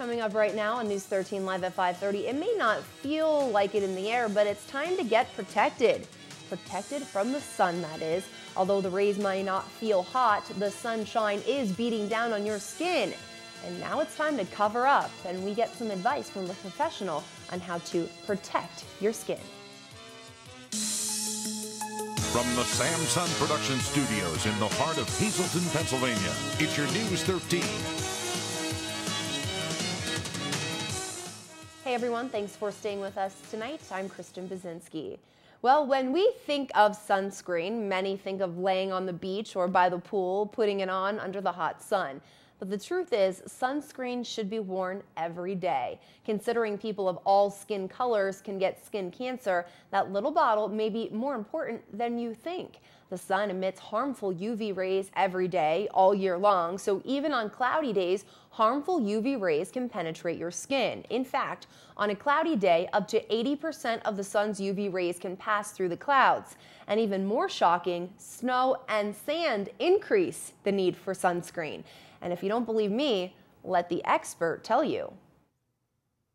Coming up right now on News 13 Live at 5:30. It may not feel like it in the air, but it's time to get protected. Protected from the sun, that is. Although the rays might not feel hot, the sunshine is beating down on your skin. And now it's time to cover up, and we get some advice from a professional on how to protect your skin. From the Samsung Production Studios in the heart of Hazleton, Pennsylvania, it's your News 13. Hey everyone, thanks for staying with us tonight. I'm Kristen Bazinski. Well, when we think of sunscreen, many think of laying on the beach or by the pool, putting it on under the hot sun. But the truth is, sunscreen should be worn every day. Considering people of all skin colors can get skin cancer, that little bottle may be more important than you think. The sun emits harmful UV rays every day, all year long, so even on cloudy days, harmful UV rays can penetrate your skin. In fact, on a cloudy day, up to 80% of the sun's UV rays can pass through the clouds. And even more shocking, snow and sand increase the need for sunscreen. And if you don't believe me, let the expert tell you.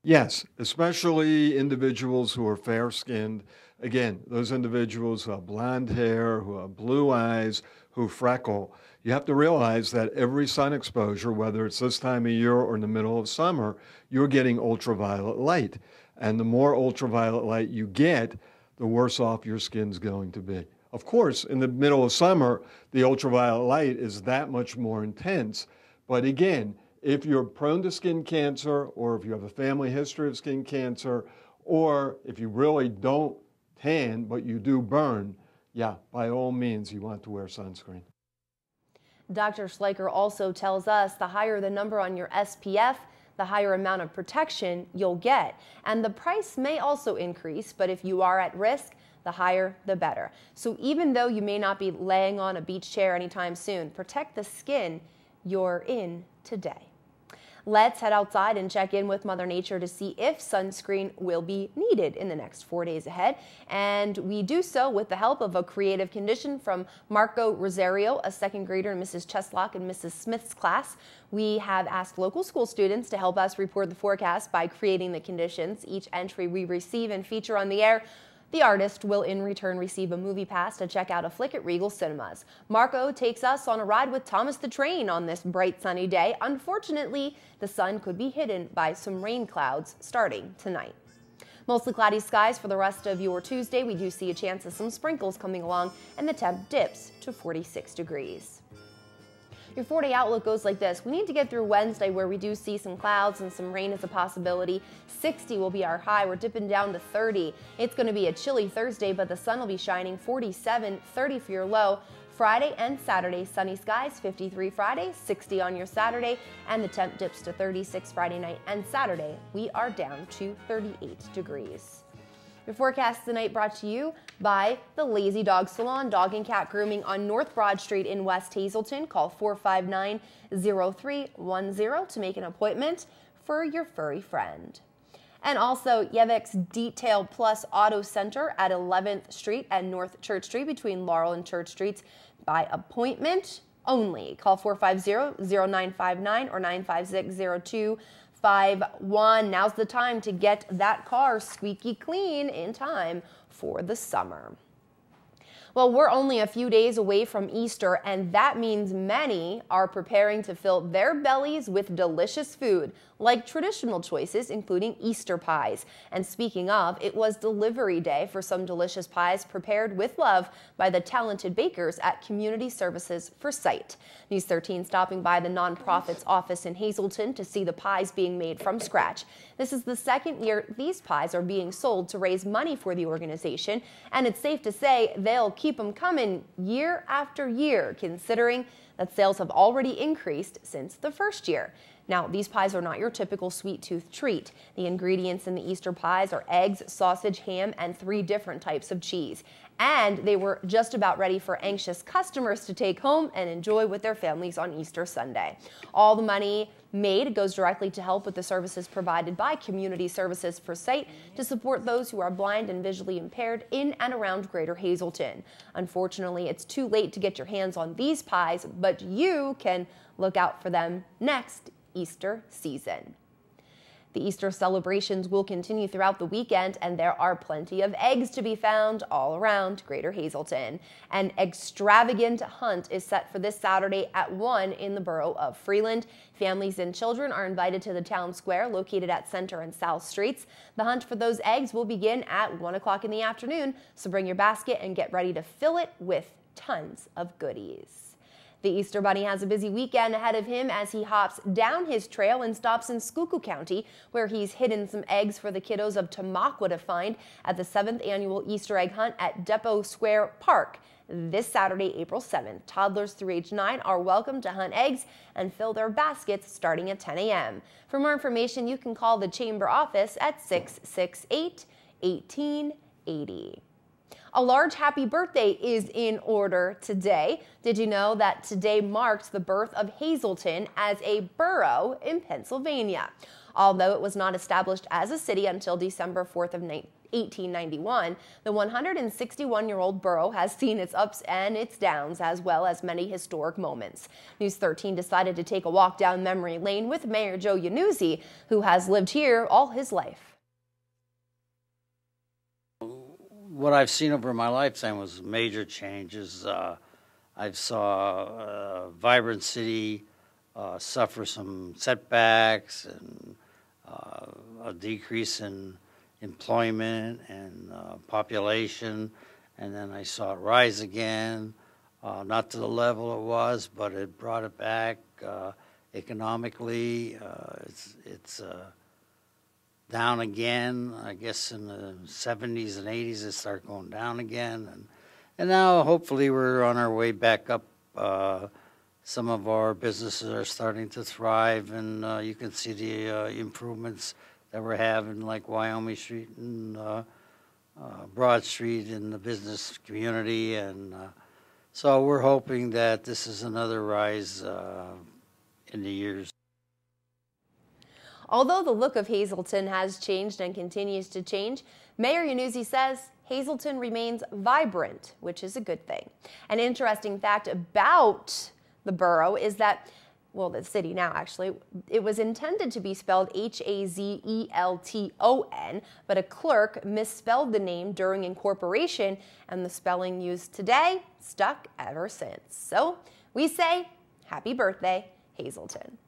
Yes, especially individuals who are fair-skinned. Again, those individuals who have blonde hair, who have blue eyes, who freckle. You have to realize that every sun exposure, whether it's this time of year or in the middle of summer, you're getting ultraviolet light. And the more ultraviolet light you get, the worse off your skin's going to be. Of course, in the middle of summer, the ultraviolet light is that much more intense. But again, if you're prone to skin cancer, or if you have a family history of skin cancer, or if you really don't tan, but you do burn, yeah, by all means, you want to wear sunscreen. Dr. Schleicher also tells us the higher the number on your SPF, the higher amount of protection you'll get. And the price may also increase, but if you are at risk, the higher the better. So even though you may not be laying on a beach chair anytime soon, protect the skin you're in today. Let's head outside and check in with Mother Nature to see if sunscreen will be needed in the next 4 days ahead. And we do so with the help of a creative condition from Marco Rosario, a second grader in Mrs. Cheslock and Mrs. Smith's class. We have asked local school students to help us report the forecast by creating the conditions. Each entry we receive and feature on the air, the artist will in return receive a movie pass to check out a flick at Regal Cinemas. Marco takes us on a ride with Thomas the Train on this bright sunny day. Unfortunately, the sun could be hidden by some rain clouds starting tonight. Mostly cloudy skies for the rest of your Tuesday. We do see a chance of some sprinkles coming along, and the temp dips to 46 degrees. Your 4-day outlook goes like this. We need to get through Wednesday where we do see some clouds and some rain is a possibility. 60 will be our high. We're dipping down to 30. It's going to be a chilly Thursday, but the sun will be shining. 47, 30 for your low. Friday and Saturday, sunny skies. 53 Friday, 60 on your Saturday, and the temp dips to 36 Friday night and Saturday. We are down to 38 degrees. Your forecast tonight brought to you by the Lazy Dog Salon, Dog and Cat Grooming on North Broad Street in West Hazleton. Call 459-0310 to make an appointment for your furry friend. And also Yevik's Detail Plus Auto Center at 11th Street and North Church Street between Laurel and Church Streets by appointment only. Call 450-0959 or 956-0251. Now's the time to get that car squeaky clean in time for the summer. Well, we're only a few days away from Easter, and that means many are preparing to fill their bellies with delicious food, like traditional choices, including Easter pies. And speaking of, it was delivery day for some delicious pies prepared with love by the talented bakers at Community Services for Sight. News 13 stopping by the nonprofit's office in Hazleton to see the pies being made from scratch. This is the second year these pies are being sold to raise money for the organization, and it's safe to say they'll keep them coming year after year, considering that sales have already increased since the first year. Now, these pies are not your typical sweet tooth treat. The ingredients in the Easter pies are eggs, sausage, ham, and 3 different types of cheese. And they were just about ready for anxious customers to take home and enjoy with their families on Easter Sunday. All the money made goes directly to help with the services provided by Community Services for Sight to support those who are blind and visually impaired in and around Greater Hazleton. Unfortunately, it's too late to get your hands on these pies, but you can look out for them next Easter season. The Easter celebrations will continue throughout the weekend, and there are plenty of eggs to be found all around Greater Hazleton. An extravagant hunt is set for this Saturday at 1 in the borough of Freeland. Families and children are invited to the town square located at Center and South Streets. The hunt for those eggs will begin at 1 o'clock in the afternoon, so bring your basket and get ready to fill it with tons of goodies. The Easter Bunny has a busy weekend ahead of him as he hops down his trail and stops in Schuylkill County, where he's hidden some eggs for the kiddos of Tamaqua to find at the 7th annual Easter egg hunt at Depot Square Park. This Saturday, April 7th, toddlers through age 9 are welcome to hunt eggs and fill their baskets starting at 10 a.m. For more information, you can call the Chamber office at 668-1880. A large happy birthday is in order today. Did you know that today marked the birth of Hazleton as a borough in Pennsylvania? Although it was not established as a city until December 4th of 1891, the 161-year-old borough has seen its ups and its downs, as well as many historic moments. News 13 decided to take a walk down memory lane with Mayor Joe Yanuzzi, who has lived here all his life. What I've seen over my lifetime was major changes. I saw a vibrant city suffer some setbacks and a decrease in employment and population, and then I saw it rise again, not to the level it was, but it brought it back economically. It's down again. I guess in the 70s and 80s it started going down again, and now hopefully we're on our way back up. Some of our businesses are starting to thrive, and you can see the improvements that we're having, like Wyoming Street and Broad Street in the business community, and so we're hoping that this is another rise in the years. Although the look of Hazleton has changed and continues to change, Mayor Yanuzzi says Hazleton remains vibrant, which is a good thing. An interesting fact about the borough is that, well, the city now actually, it was intended to be spelled Hazelton, but a clerk misspelled the name during incorporation, and the spelling used today stuck ever since. So we say, happy birthday, Hazleton.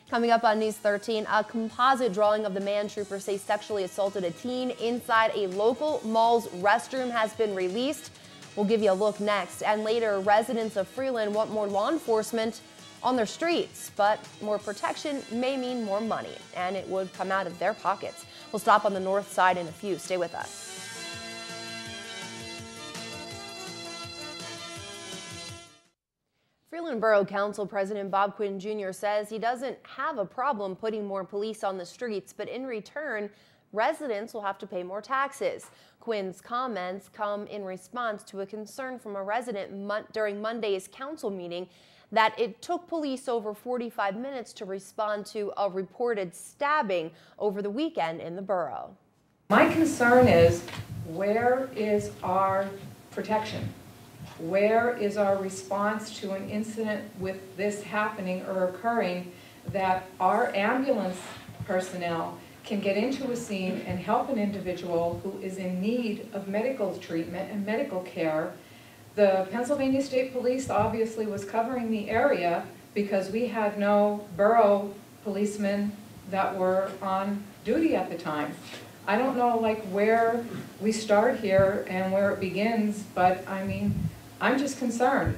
Coming up on News 13, a composite drawing of the man troopers say sexually assaulted a teen inside a local mall's restroom has been released. We'll give you a look next. And later, residents of Freeland want more law enforcement on their streets, but more protection may mean more money, and it would come out of their pockets. We'll stop on the north side in a few. Stay with us. Freeland Borough Council President Bob Quinn Jr. says he doesn't have a problem putting more police on the streets, but in return, residents will have to pay more taxes. Quinn's comments come in response to a concern from a resident during Monday's council meeting that it took police over 45 minutes to respond to a reported stabbing over the weekend in the borough. My concern is, where is our protection? Where is our response to an incident with this happening or occurring, that our ambulance personnel can get into a scene and help an individual who is in need of medical treatment and medical care? The Pennsylvania State Police obviously was covering the area because we had no borough policemen that were on duty at the time. I don't know like where we start here and where it begins, but I mean, I'm just concerned.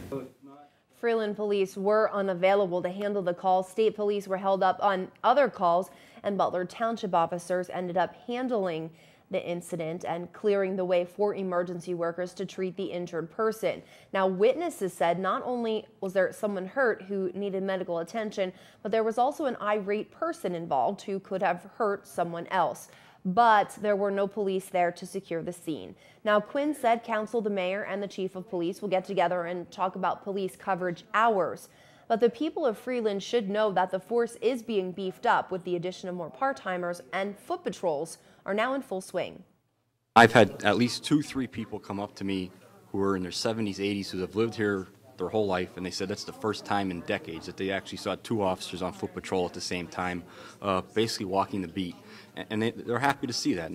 Freeland Police were unavailable to handle the call. State Police were held up on other calls, and Butler Township officers ended up handling the incident and clearing the way for emergency workers to treat the injured person. Now, witnesses said not only was there someone hurt who needed medical attention, but there was also an irate person involved who could have hurt someone else. But there were no police there to secure the scene. Now, Quinn said council, the mayor, and the chief of police will get together and talk about police coverage hours. But the people of Freeland should know that the force is being beefed up with the addition of more part-timers, and foot patrols are now in full swing. I've had at least 2-3 people come up to me who are in their 70s, 80s, who have lived here their whole life, and they said that's the first time in decades that they actually saw 2 officers on foot patrol at the same time, basically walking the beat. And they're happy to see that.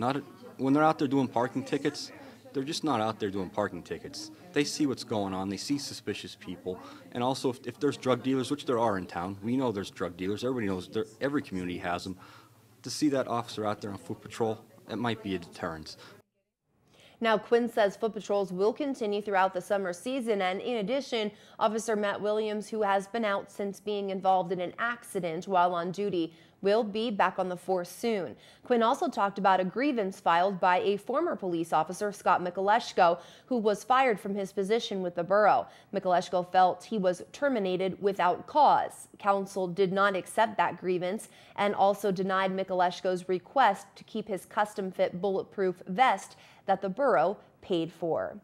When they're out there doing parking tickets, they're just not out there doing parking tickets. They see what's going on. They see suspicious people. And also, if there's drug dealers, which there are in town, we know there's drug dealers. Everybody knows, every community has them. To see that officer out there on foot patrol, it might be a deterrence. Now, Quinn says foot patrols will continue throughout the summer season, and in addition, Officer Matt Williams, who has been out since being involved in an accident while on duty, will be back on the force soon. Quinn also talked about a grievance filed by a former police officer, Scott Mikoleshko, who was fired from his position with the borough. Mikoleshko felt he was terminated without cause. Council did not accept that grievance and also denied Mikoleshko's request to keep his custom-fit bulletproof vest that the borough paid for.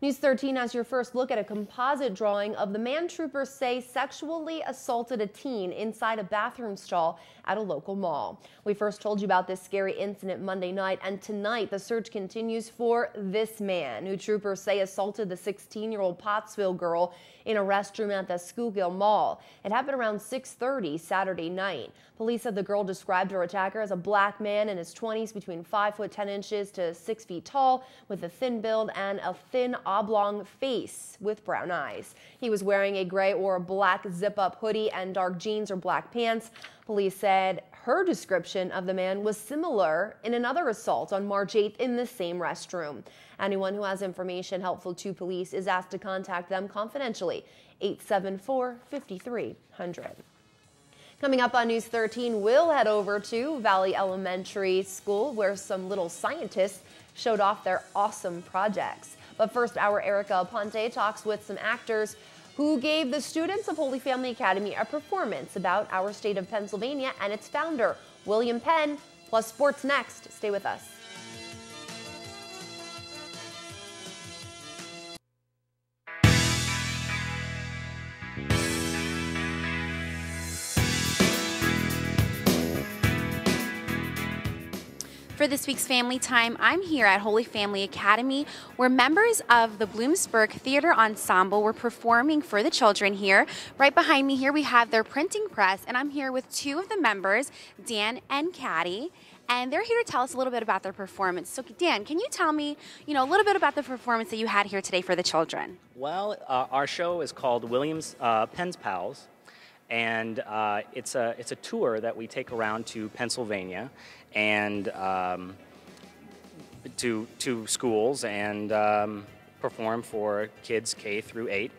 News 13 has your first look at a composite drawing of the man troopers say sexually assaulted a teen inside a bathroom stall at a local mall. We first told you about this scary incident Monday night, and tonight the search continues for this man who troopers say assaulted the 16-year-old Pottsville girl in a restroom at the Schuylkill Mall. It happened around 6:30 Saturday night. Police said the girl described her attacker as a black man in his 20s, between 5 foot 10 inches to 6 feet tall, with a thin build and a thin oblong face with brown eyes. He was wearing a gray or black zip-up hoodie and dark jeans or black pants. Police said her description of the man was similar in another assault on March 8th in the same restroom. Anyone who has information helpful to police is asked to contact them confidentially, 874-5300. Coming up on News 13, we'll head over to Valley Elementary School, where some little scientists showed off their awesome projects. But first, our Erica Aponte talks with some actors who gave the students of Holy Family Academy a performance about our state of Pennsylvania and its founder, William Penn. Plus sports next. Stay with us. For this week's Family Time, I'm here at Holy Family Academy, where members of the Bloomsburg Theater Ensemble were performing for the children here. Right behind me here, we have their printing press, and I'm here with 2 of the members, Dan and Caddy, and they're here to tell us a little bit about their performance. So, Dan, can you tell me, a little bit about the performance that you had here today for the children? Well, our show is called William's Penn's Pals. And it's a tour that we take around to Pennsylvania and to schools and perform for kids K through 8.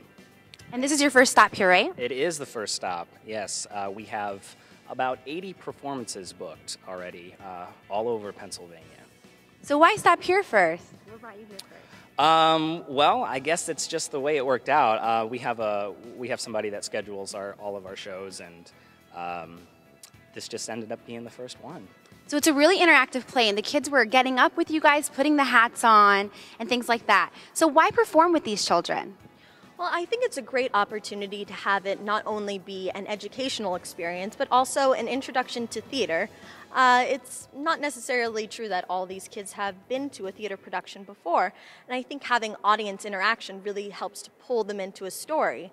And this is your first stop here, right? It is the first stop, yes. We have about 80 performances booked already all over Pennsylvania. So why stop here first? What brought you here first? Well, I guess it's just the way it worked out. We have somebody that schedules all of our shows, and this just ended up being the first one. So it's a really interactive play, and the kids were getting up with you guys, putting the hats on, and things like that. So why perform with these children? Well, I think it's a great opportunity to have it not only be an educational experience, but also an introduction to theater. It's not necessarily true that all these kids have been to a theater production before, and I think having audience interaction really helps to pull them into a story.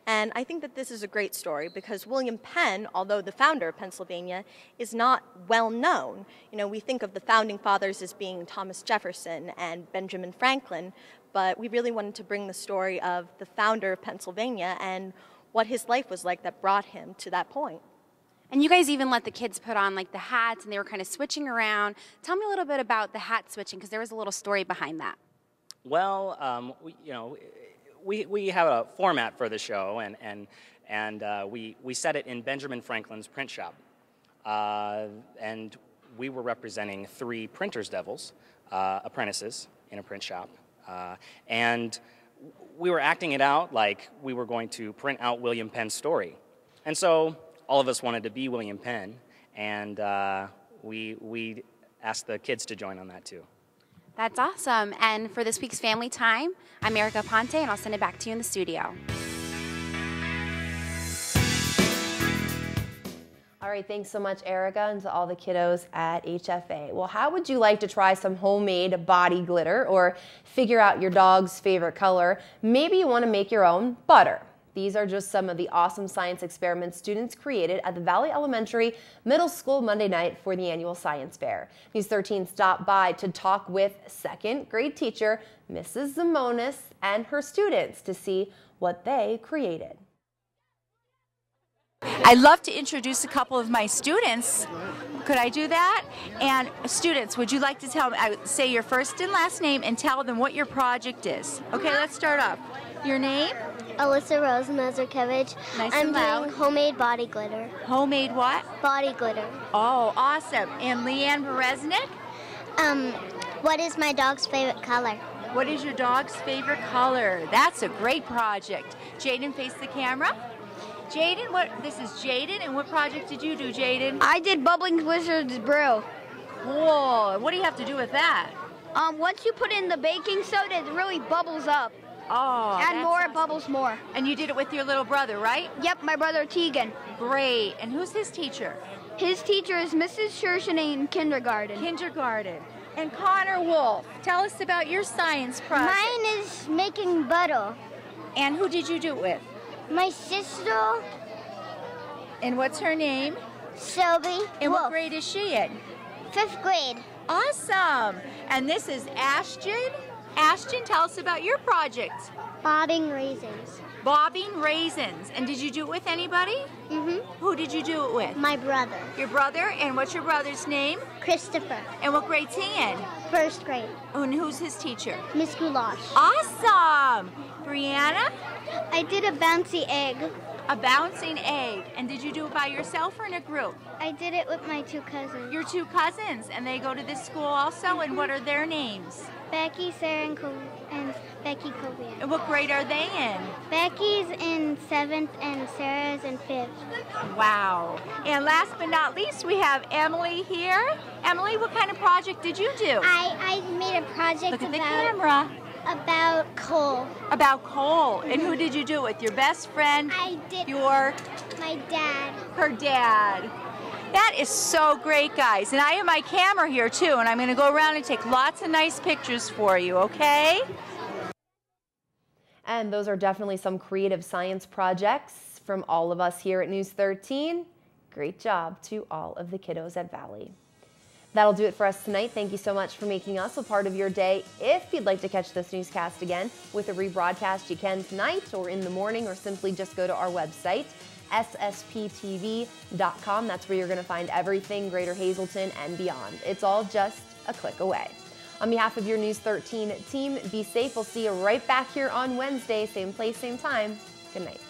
And I think that this is a great story because William Penn, although the founder of Pennsylvania, is not well known. We think of the founding fathers as being Thomas Jefferson and Benjamin Franklin, but we really wanted to bring the story of the founder of Pennsylvania and what his life was like that brought him to that point. And you guys even let the kids put on like the hats, and they were kind of switching around. Tell me a little bit about the hat switching, because there was a little story behind that. Well, we have a format for the show, and we set it in Benjamin Franklin's print shop, and we were representing 3 printers' devils, apprentices in a print shop, and we were acting it out like we were going to print out William Penn's story, and so all of us wanted to be William Penn, and we asked the kids to join on that too. That's awesome. And for this week's Family Time, I'm Erica Ponte, and I'll send it back to you in the studio. All right, thanks so much, Erica, and to all the kiddos at HFA. Well, how would you like to try some homemade body glitter or figure out your dog's favorite color? Maybe you want to make your own butter. These are just some of the awesome science experiments students created at the Valley Elementary Middle School Monday night for the annual science fair. News 13 stopped by to talk with second grade teacher Mrs. Zimonis and her students to see what they created. I'd love to introduce a couple of my students. Could I do that? And students, would you like to tell me, say your first and last name and tell them what your project is? Okay, let's start off. Your name? Alyssa Rose Mazurkevich. Nice I'm and loud. doing homemade body glitter. Homemade what? Body glitter. Oh, awesome. And Leanne Bereznik? What is my dog's favorite color? What is your dog's favorite color? That's a great project. Jaden, face the camera. Jaden, this is Jaden, and what project did you do, Jaden? I did Bubbling Wizard's Brew. Cool. What do you have to do with that? Once you put in the baking soda, it really bubbles up. Oh, Add more, awesome. it bubbles more. And you did it with your little brother, right? Yep, my brother Tegan. Great. And who's his teacher? His teacher is Mrs. Shershin in kindergarten. Kindergarten. And Connor Wolf, tell us about your science project. Mine is making butter. And who did you do it with? My sister. And what's her name? Shelby. And Wolf. what grade is she in? 5th grade. Awesome. And this is Ashton. Ashton, tell us about your project. Bobbing raisins. Bobbing raisins. And did you do it with anybody? Mm-hmm. Who did you do it with? My brother. Your brother? And what's your brother's name? Christopher. And what grade's he in? 1st grade. And who's his teacher? Miss Goulash. Awesome. Brianna? I did a bouncy egg. A bouncing egg. And did you do it by yourself or in a group? I did it with my 2 cousins. Your 2 cousins. And they go to this school also? And what are their names? Becky, Sarah, and Becky Kovian. And what grade are they in? Becky's in 7th and Sarah's in 5th. Wow. And last but not least, we have Emily here. Emily, what kind of project did you do? I made a project Look at the camera. About coal. About coal. And who did you do it with? Your best friend? I did. My dad. Her dad. That is so great, guys. And I have my camera here, too, and I'm going to go around and take lots of nice pictures for you, okay? And those are definitely some creative science projects from all of us here at News 13. Great job to all of the kiddos at Valley. That'll do it for us tonight. Thank you so much for making us a part of your day. If you'd like to catch this newscast again with a rebroadcast, you can tonight or in the morning, or simply just go to our website, ssptv.com. That's where you're going to find everything Greater Hazleton and beyond. It's all just a click away. On behalf of your News 13 team, be safe. We'll see you right back here on Wednesday, same place, same time. Good night.